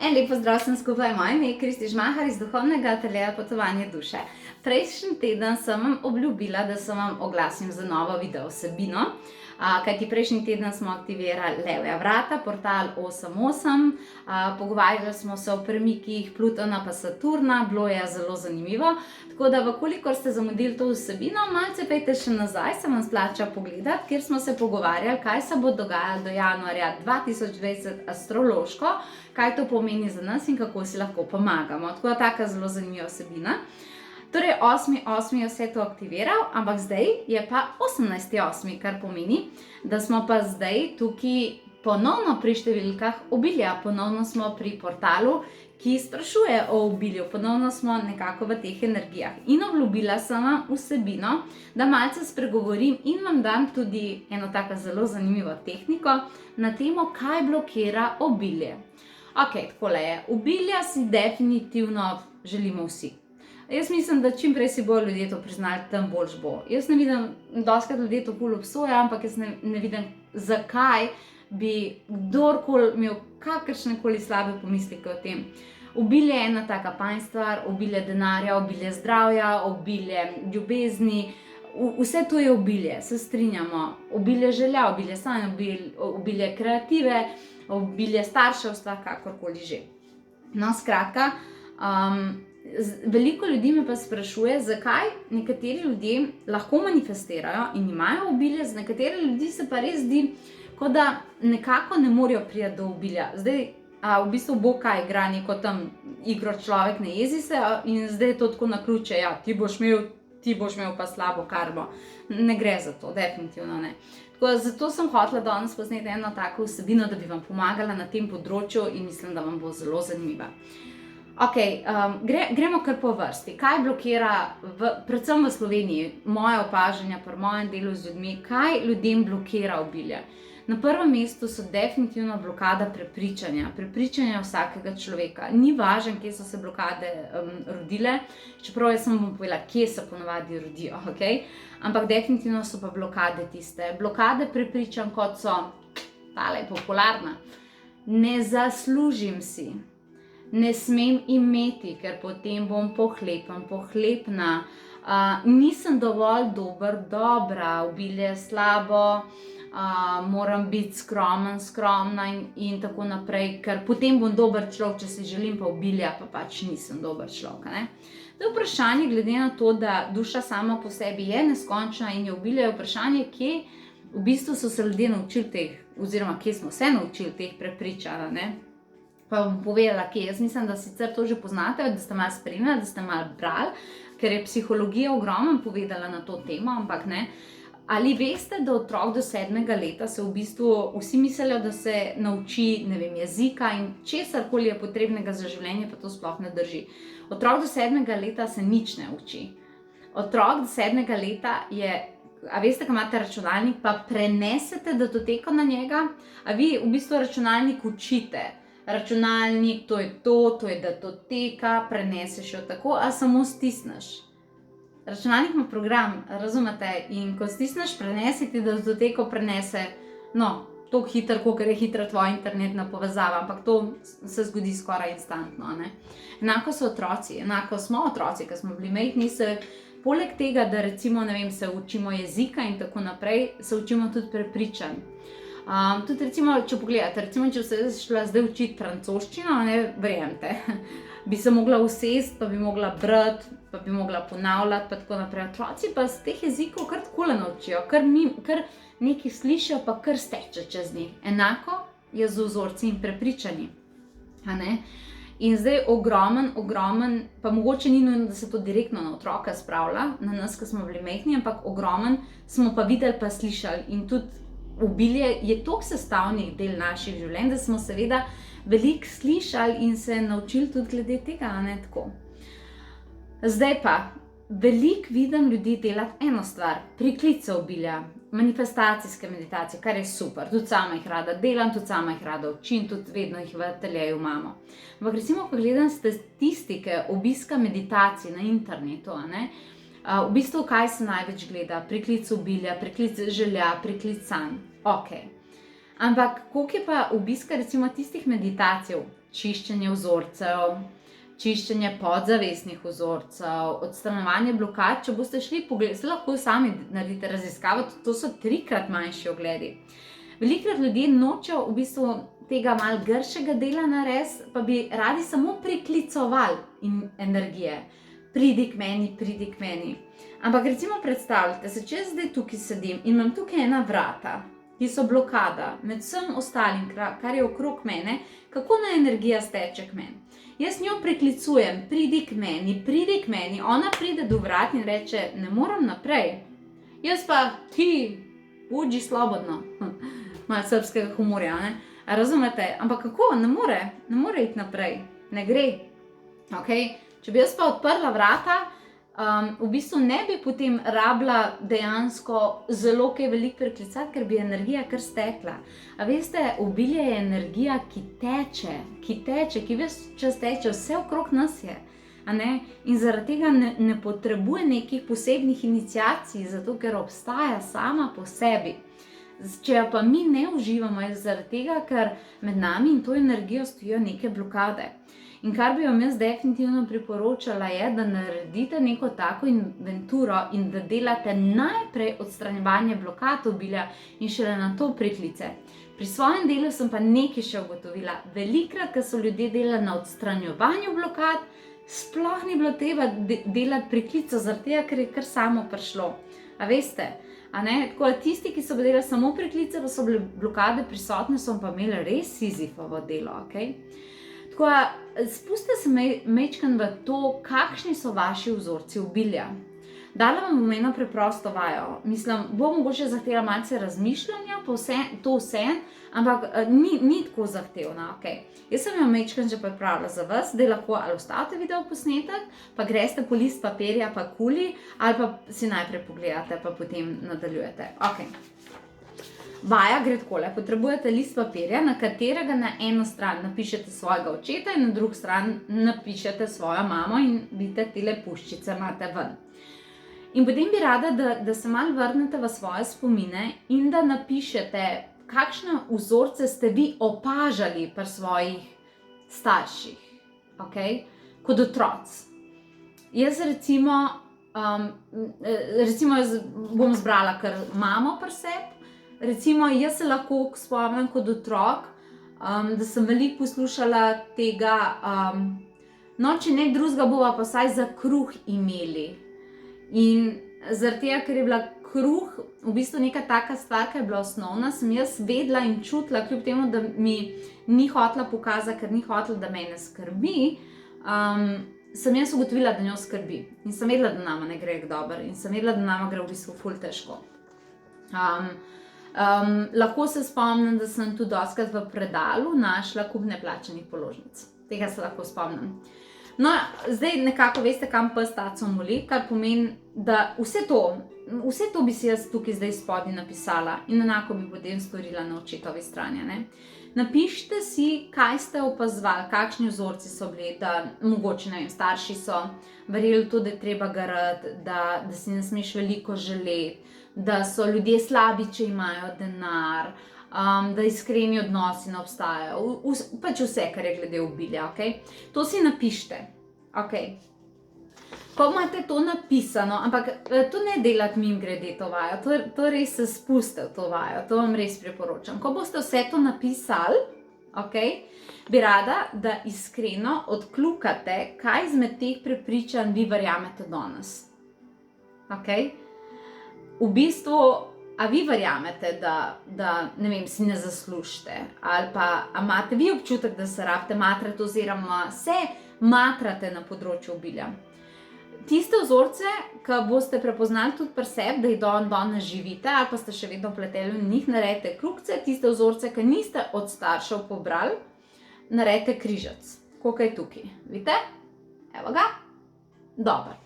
En lep pozdrav sem skupaj, moje ime je Kristi Žmahar iz duhovnega ateljeja Potovanje duše. Prejšnji teden sem vam obljubila, da se vam oglasim za novo video vsebino, kajti prejšnji teden smo aktivirali Levja vrata, portal 8.8, pogovarjali smo se o premikih Plutona pa Saturna, bilo je zelo zanimivo, tako da vkolikor ste zamudili to vsebino, malce pejte še nazaj, se vam splača pogledati, kjer smo se pogovarjali, kaj se bo dogajalo do januarja 2020 astrološko, kaj to pomeni za nas in kako si lahko pomagamo. Tako da taka zelo zanimiva vsebina. Torej 8.8. je vse to aktiviral, ampak zdaj je pa 18.8., kar pomeni, da smo pa zdaj tukaj ponovno pri številkah obilja, ponovno smo pri portalu, ki sprašuje o obilju, ponovno smo nekako v teh energijah. In obljubila sem vam vsebino, da malce spregovorim in vam dam tudi eno tako zelo zanimivo tehniko na temo, kaj blokira obilje. Ok, takole je. Obilja si definitivno želimo vsi. Jaz mislim, da čim prej si bojo ljudje to priznali, tem boljš bo. Jaz ne vidim, dostikrat ljudje to ful obsoja, ampak jaz ne vidim, zakaj bi kdorkoli imel kakršnekoli slabe pomisleke o tem. Obilje je ena taka fajn stvar, obilje denarja, obilje zdravja, obilje ljubezni, vse to je obilje, se strinjamo. Obilje želja, obilje sanja, obilje kreative, obilje starševstva, kakorkoli že. No, skratka, veliko ljudi me pa sprašuje, zakaj nekateri ljudje lahko manifestirajo in imajo obilje, za nekatere ljudi se pa res zdi, kot da nekako ne morejo priti do obilja. Zdaj, v bistvu Bog kaj igra neko tam igro človek ne jezi se in zdaj je to tako naključje, ja, ti boš imel pa slabo karmo. Ne gre za to, definitivno ne. Zato sem hotela danes posneti eno tako vsebino, da bi vam pomagala na tem področju in mislim, da vam bo zelo zanimiva. Ok, gremo kar po vrsti. Kaj blokira, predvsem v Sloveniji, moje opažanja pri mojem delu z ljudmi, kaj ljudem blokira obilje? Na prvem mestu so definitivno blokada prepričanja vsakega človeka. Ni važno, kje so se blokade rodile, čeprav jaz sem vam povedala, kje se ponavadi rodijo, ok? Ampak definitivno so pa blokade tiste. Blokade prepričanj, kot so, tale je popularna, ne zaslužim si, ne smem imeti, ker potem bom pohlepna, nisem dovolj dober, dobra, obilje je slabo, moram biti skromna in tako naprej, ker potem bom dober človek, če si želim pa obilja, pa pač nisem dober človek, ne? To je vprašanje, glede na to, da duša sama po sebi je neskončna in je obilje, je vprašanje, kje v bistvu so se ljudje naučili teh, oziroma kje smo se naučili teh prepričanj, ne? Pa bom povedala, kje. Jaz mislim, da sicer to že poznate, da ste malo spremljali, da ste malo brali, ker je psihologija ogromno povedala na to temo, ampak ne. Ali veste, da otrok do 7. leta se v bistvu vsi mislijo, da se nauči, ne vem, jezika in česarkoli je potrebnega za življenje, pa to sploh ne drži. Otrok do 7. leta se nič ne uči. Otrok do 7. leta je, a veste, ko imate računalnik, pa prenesete datoteko na njega, a vi v bistvu računalnik učite. Računalnik, to je datoteka, preneseš jo tako, a samo stisneš. Računalnik ima program, razumete, in ko stisneš prenesi, ti datoteko prenese, no, toliko hitro, kolikor je hitra tvoja internetna povezava, ampak to se zgodi skoraj instantno, ne. Enako so otroci, enako smo otroci, ko smo bili majhni, se poleg tega, da recimo, ne vem, se učimo jezika in tako naprej, se učimo tudi prepričanj. Tudi recimo, če pogledate, recimo, če se šla zdaj učiti francoščino, ne, verjemite, bi se mogla usesti, pa bi mogla brati, pa bi mogla ponavljati, pa tako naprej. Otroci pa z teh jezikov kar takole naučijo, kar nekaj slišijo, pa kar steče čez njih. Enako je z vzorci in prepričanji, a ne? In zdaj ogromen, pa mogoče ni nujno, da se to direktno na otroka spravlja, na nas, ko smo bili majhni, ampak ogromen smo pa videli, pa slišali in tudi obilje je toliko sestavnih del naših življenj, da smo seveda veliko slišali in se naučili tudi glede tega, a ne tako. Zdaj pa, veliko vidim ljudi delati eno stvar, priklice obilja, manifestacijske meditacije, kar je super, tudi sama jih rada delam, tudi sama jih rada učim, tudi vedno jih v ateljeju imamo. Ampak recimo, ko gledam statistike obiska meditacij na internetu, a ne, v bistvu kaj se največ gleda, priklic obilja, priklic želja, priklic sanj, ok. Ampak koliko je pa obiska recimo tistih meditacij, čiščenje vzorcev, čiščenje podzavestnih vzorcev, odstranjevanje blokad, če boste šli pogledati, se lahko sami naredite raziskavo, to so 3-krat manjši ogledi. Velikrat ljudje nočejo v bistvu tega malo gršega dela narediti, pa bi radi samo priklicovali energije. Pridi k meni. Ampak recimo predstavljajte se, če zdaj tukaj sedim in imam tukaj ena vrata, ki so blokada med vsem ostalim, kar je okrog mene, kako naj energija steče k meni. Jaz njo priklicujem, pridi k meni, ona pride do vrat in reče, ne moram naprej. Jaz pa, ti, uđi slobodno, malo srpskega humorja, ne? Razumete? Ampak kako? Ne more iti naprej, ne gre. Okay? Če bi jaz pa odprla vrata, v bistvu ne bi potem rabila dejansko zelo kaj veliko preklicati, ker bi energija kar stekla. A veste, obilje je energija, ki teče, ki ves čas teče, vse okrog nas je. A ne? In zaradi tega ne potrebuje nekih posebnih iniciacij, zato ker obstaja sama po sebi. Če jo pa mi ne uživamo, je zaradi tega, ker med nami in to energijo stojijo neke blokade. In kar bi vam jaz definitivno priporočala je, da naredite neko tako inventuro in da delate najprej odstranjevanje blokad obilja in šele na to priklice. Pri svojem delu sem pa nekaj še ugotovila. Velikrat, ko so ljudje delali na odstranjevanju blokad, sploh ni bilo treba delati priklica, zaradi tega, ker je kar samo prišlo. A veste? A ne? Tako da tisti, ki so delali samo priklice, pa so bile blokade prisotne, so pa imeli res Sizifovo delo, okej? Tako da, spustite se majčkeno v to, kakšni so vaši vzorci obilja. Dala vam bom eno preprosto vajo. Mislim, bo mogoče zahtela malce razmišljanja, to vse, ampak ni tako zahtevna, okej. Jaz sem jo majčkeno že pripravila za vas, da lahko ali ustavite video posnetek, pa greste po list papirja, pa kuli, ali pa si najprej pogledate, pa potem nadaljujete. Okej. Vaja gre takole, potrebujete list papirja, na katerega na eno stran napišete svojega očeta in na drugo stran napišete svojo mamo in vidite tele puščice imate ven. In potem bi rada, da se malo vrnete v svoje spomine in da napišete, kakšne vzorce ste vi opažali pri svojih starših, okej? Kot otroci. Jaz recimo bom zbrala kar mamo pri sebi. Recimo, jaz se lahko spomnim kot otrok, da sem veliko poslušala tega, no, če ne drugega, bova pa vsaj za kruh imeli. In zaradi tega, ker je bila kruh v bistvu neka taka stvar, ki je bila osnovna, sem jaz vedela in čutila, kljub temu, da mi ni hotela pokazati, ker ni hotela, da mene skrbi, sem jaz ugotovila, da njo skrbi. In sem vedela, da nama ne gre dobro in sem vedela, da nama gre v bistvu ful težko. Lahko se spomnim, da sem tudi dostikrat v predalu našla kup neplačanih položnic. Tega se lahko spomnim. No, zdaj nekako veste, kam pes taco moli, kar pomeni, da vse to bi si jaz tukaj zdaj spodnji napisala in enako bi potem storila na očetovi strani, ne? Napišite si, kaj ste opazovali, kakšni vzorci so bili, da mogoče, ne vem, starši so verjeli to, da je treba garati, da si ne smeš veliko želeti, da so ljudje slabi, če imajo denar, da iskreni odnosi ne obstajajo, pač vse, kar je glede obilja, okej? To si napišite, okej? Ko imate to napisano, ampak to ne delati mimogrede to vajo, to res se spustite v to vajo, to vam res priporočam. Ko boste vse to napisali, okej, bi rada, da iskreno odkljukate, kaj izmed teh prepričanj vi verjamete danes, okej? V bistvu, a vi verjamete, da ne vem, si ne zaslužite, ali pa imate vi občutek, da se rabite matrati oziroma se matrate na področju obilja. Tiste vzorce, ki boste prepoznali tudi pri sebi, da jih danes živite, ali pa ste še vedno vpleteni v njih, naredite krogce, tiste vzorce, ki niste od staršev pobrali, naredite križec, koliko je tukaj. Vidite? Evo ga. Dobro.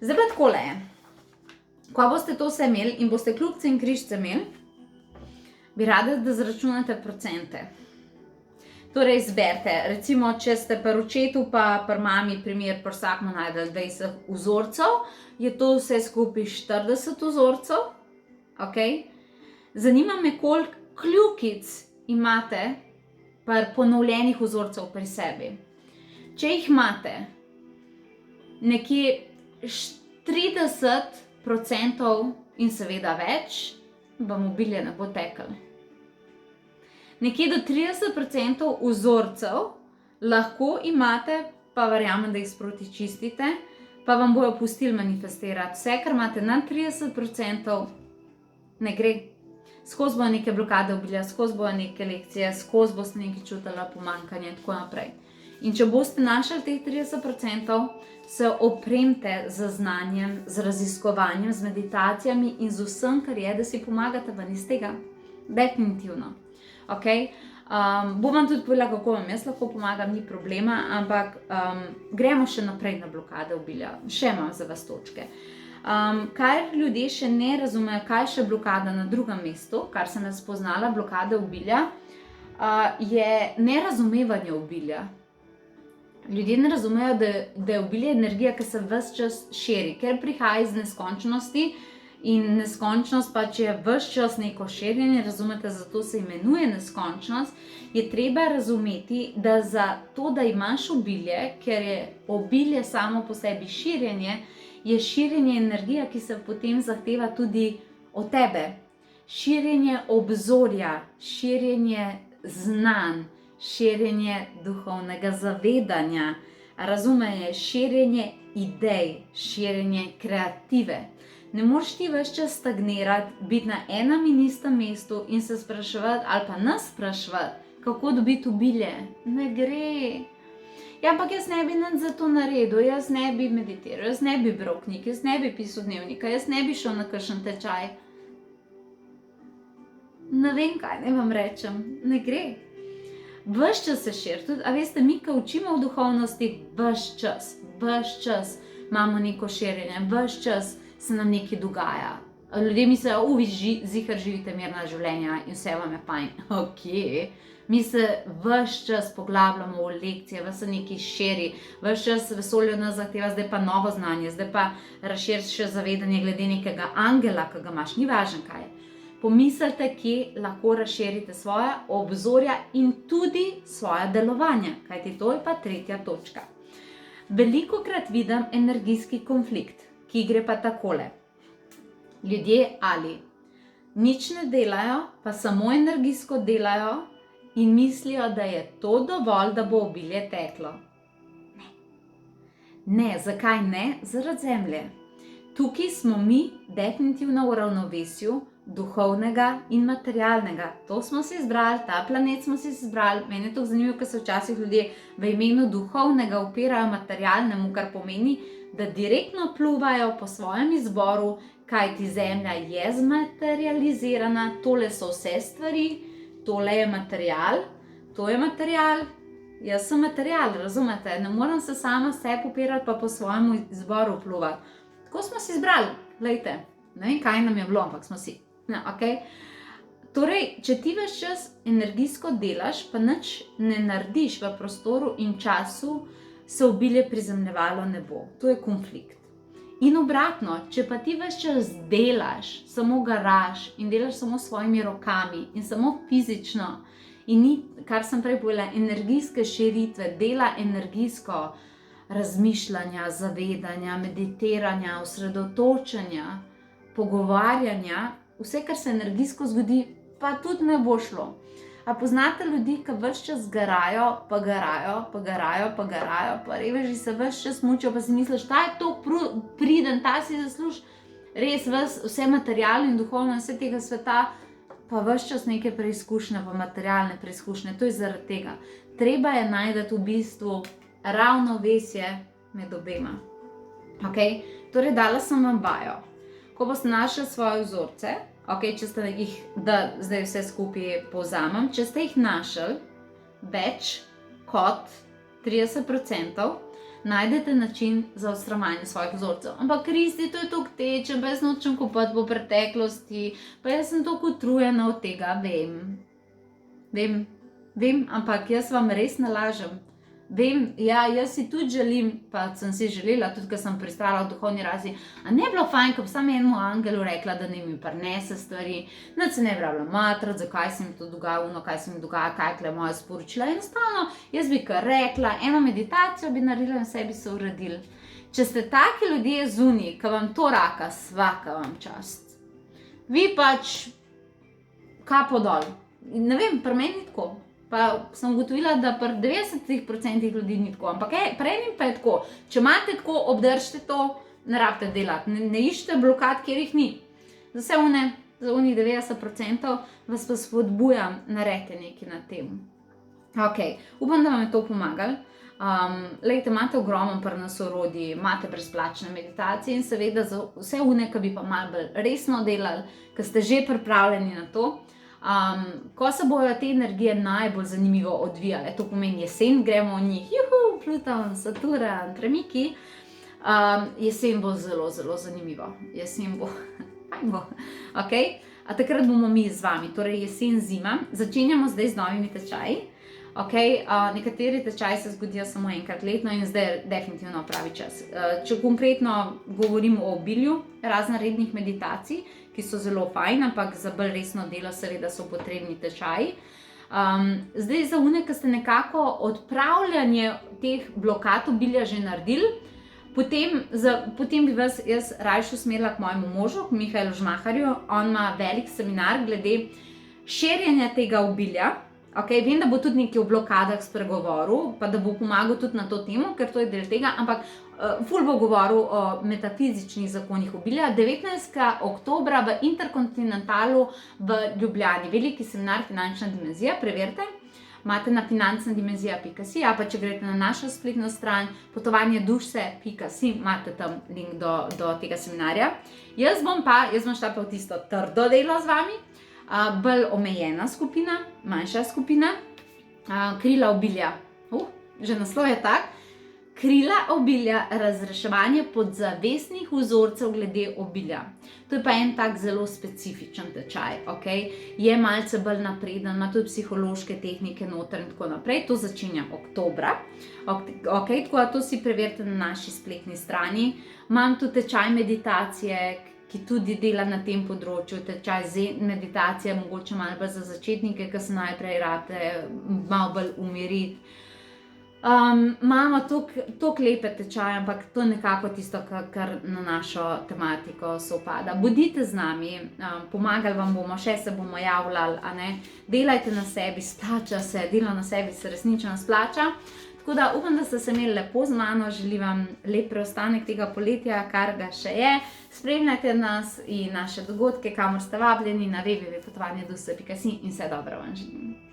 Zdaj pa takole je. Ko boste to vse imeli in boste kljubce in križce imeli, bi rada, da zračunate procente. Torej, izberite, recimo, če ste pri očetu pa pri mami primer, pri vsakmu najdeli 20 vzorcev, je to vse skupaj 40 vzorcev, okej? Zanima me, koliko kljukic imate ponovljenih vzorcev pri sebi? Če jih imate nekje 30% in seveda več, vam obilje ne bo teklo. Nekje do 30% vzorcev lahko imate, pa verjamem, da jih sproti čistite, pa vam bojo pustili manifestirati. Vse, kar imate na 30%, ne gre. Skozi bojo neke blokade obilja, skozi bojo neke lekcije, skozi boste nekaj čutili pomanjkanje in tako naprej. In če boste našli teh 30%, se opremte z znanjem, z raziskovanjem, z meditacijami in z vsem, kar je, da si pomagate ven iz tega. Definitivno. Okay? Bom vam tudi povedala, kako vam jaz lahko pomagam, ni problema, ampak gremo še naprej na blokade obilja. Še imam za vas točke. Kar ljudje še ne razumejo, kaj je še blokada na drugem mestu, kar sem jaz spoznala, blokade obilja, je nerazumevanje obilja. Ljudje ne razumejo, da je obilje energija, ki se ves čas širi, ker prihaja iz neskončnosti in neskončnost pa, če je ves čas neko širjenje, razumete, zato se imenuje neskončnost, je treba razumeti, da za to, da imaš obilje, ker je obilje samo po sebi širjenje, je širjenje energija, ki se potem zahteva tudi od tebe. Širjenje obzorja, širjenje znanj, širjenje duhovnega zavedanja, razumete, širjenje idej, širjenje kreative. Ne moreš ti ves čas stagnirati, biti na enem in istem mestu in se spraševati ali pa nas spraševati, kako dobiti obilje. Ne gre. Ja, ampak jaz ne bi nič za to naredil, jaz ne bi meditiral, jaz ne bi bral knjig, jaz ne bi pisal dnevnika, jaz ne bi šel na kakšen tečaj. Ne vem, kaj ne vam rečem, ne gre. Ves čas se širi, tudi, a veste, mi, ko učimo v duhovnosti, ves čas imamo neko širjenje, ves čas se nam nekaj dogaja. Ljudje mislijo, vi zihar živite mirna življenja in vse vam je fajn. Ok. Mi se ves čas poglabljamo v lekcije, vas se nekaj širi, ves čas vesolje nas zahteva, zdaj pa novo znanje, zdaj pa razširiš še zavedanje glede nekega angela, ki ga imaš, ni važno kaj. Pomislite, kje lahko razširite svoja obzorja in tudi svoja delovanja, kajti to je pa tretja točka. Velikokrat vidim energijski konflikt, ki gre pa takole. Ljudje ali nič ne delajo, pa samo energijsko delajo, in mislijo, da je to dovolj, da bo obilje teklo. Ne, zakaj ne? Zaradi zemlje. Tukaj smo mi definitivno v ravnovesju duhovnega in materialnega. To smo si izbrali, ta planet smo si izbrali. Meni je to zanimivo, ker se včasih ljudje v imenu duhovnega upirajo materialnemu, kar pomeni, da direktno pluvajo po svojem izboru, kajti zemlja je zmaterializirana, tole so vse stvari, tole je material, to je material, jaz sem material, razumete? Ne morem se sama sebi upirati pa po svojemu izboru pluvati. Tako smo si izbrali, glejte, ne vem, kaj nam je bilo, ampak smo si. No, okay. Torej, če ti ves čas energijsko delaš, pa nič ne narediš v prostoru in času, se obilje prizemljevalo ne bo. To je konflikt. In obratno, če pa ti ves čas delaš, samo garaš in delaš samo s svojimi rokami in samo fizično in ni, kar sem prej povedala, energijske širitve, dela energijsko razmišljanja, zavedanja, meditiranja, osredotočanja, pogovarjanja, vse, kar se energijsko zgodi, pa tudi ne bo šlo. A poznate ljudi, ki ves čas garajo, pa reveži se ves čas mučijo, pa si misliš, ta je to priden, ta si zasluži res vse materialno in duhovno in vse tega sveta, pa ves čas neke preizkušnje, pa materialne preizkušnje, to je zaradi tega. Treba je najti v bistvu ravnovesje med obema. Okay? Torej, dala sem vam vajo. Ko boste našli svoje vzorce, okay, če ste jih, da zdaj vse skupaj povzamem, če ste jih našli več kot 30%, najdete način za odstranjevanje svojih vzorcev. Ampak Kristi, to je toliko teče, pa jaz nočem kopati po preteklosti, pa jaz sem toliko utrujena od tega, vem, ampak jaz vam res ne lažem. vem, ja, jaz si tudi želim, pa sem si želela, tudi ko sem pristala v duhovni razi, a ne bilo fajn, ko bi sam enemu angelu rekla, da ne mi prinese stvari, da se ne bi rabila matrati, zakaj se mi to dogaja, kaj se mi dogaja, kaj je moja sporočila. Enostavno, jaz bi kar rekla, eno meditacijo bi naredila in vse bi se uredili. Če ste taki ljudje zunaj, ki vam to raka, svaka vam čast. Vi pač kapo dol. Ne vem, pri meni ni tako. Pa sem ugotovila, da pri 90% ljudi ni tako. Ampak pri enim pa je tako. Če imate tako, obdržite to, ne rabite delati. Ne iščite blokad, kjer jih ni. Za vse za unih 90% vas pa spodbujam, naredite nekaj na tem. Ok, upam, da vam je to pomagalo. Lejte, imate ogromno pri nas orodij, imate brezplačne meditacije in seveda za vse ki bi pa malo bolj resno delali, ki ste že pripravljeni na to. Ko se bojo te energije najbolj zanimivo odvijale, to pomeni jesen, gremo v njih, Pluton, Saturn, premiki, jesen bo zelo, zelo zanimivo. Jesen bo, fajn bo, ok? A takrat bomo mi z vami, torej jesen, zima, začenjamo zdaj z novimi tečaji. Okay, nekateri tečaji se zgodijo samo enkrat letno in zdaj je definitivno pravi čas. Če konkretno govorim o obilju raznorednih meditacij, ki so zelo fajn, ampak za bolj resno delo seveda so potrebni tečaji. Zdaj za ki ste nekako odpravljanje teh blokad obilja že naredili, potem bi vas jaz rajši usmerila k mojemu možu, k Mihaelu Žmaharju. On ima velik seminar glede širjenja tega obilja. Okay, vem, da bo tudi nekaj o blokadah spregovoril, pa da bo pomagal tudi na to temo, ker to je del tega, ampak ful bo govoril o metafizičnih zakonih obilja. 19. oktobra v Interkontinentalu v Ljubljani, veliki seminar Finančna dimenzija, preverite, imate na financnadimenzija.si, a pa če greste na našo spletno stran potovanjeduše.si, imate tam link do tega seminarja. Jaz bom šla pa v tisto trdo delo z vami, bolj omejena skupina, manjša skupina, krila obilja. Že naslov je tak. Krila obilja, razreševanje podzavestnih vzorcev glede obilja. To je pa en tak zelo specifičen tečaj, ok? Je malce bolj napreden, ima tudi psihološke tehnike noter in tako naprej. To začenjam oktobra, ok? Tako da to si preverite na naši spletni strani. Imam tudi tečaj meditacije, ki tudi dela na tem področju, tečaj meditacije, mogoče malo bolj za začetnike, ki se najprej rate malo bolj umiriti. Imamo toliko lepe tečaje, ampak to je nekako tisto, kar na našo tematiko sovpada. Bodite z nami, pomagali vam bomo, še se bomo javljali, a ne? Delajte na sebi, splača se, delo na sebi se resnično splača. Tako da upam, da ste se imeli lepo z mano, želim vam lep preostanek tega poletja, kar ga še je. Spremljajte nas in naše dogodke, kamor ste vabljeni na www.potovanjeduše.si in vse dobro vam želim.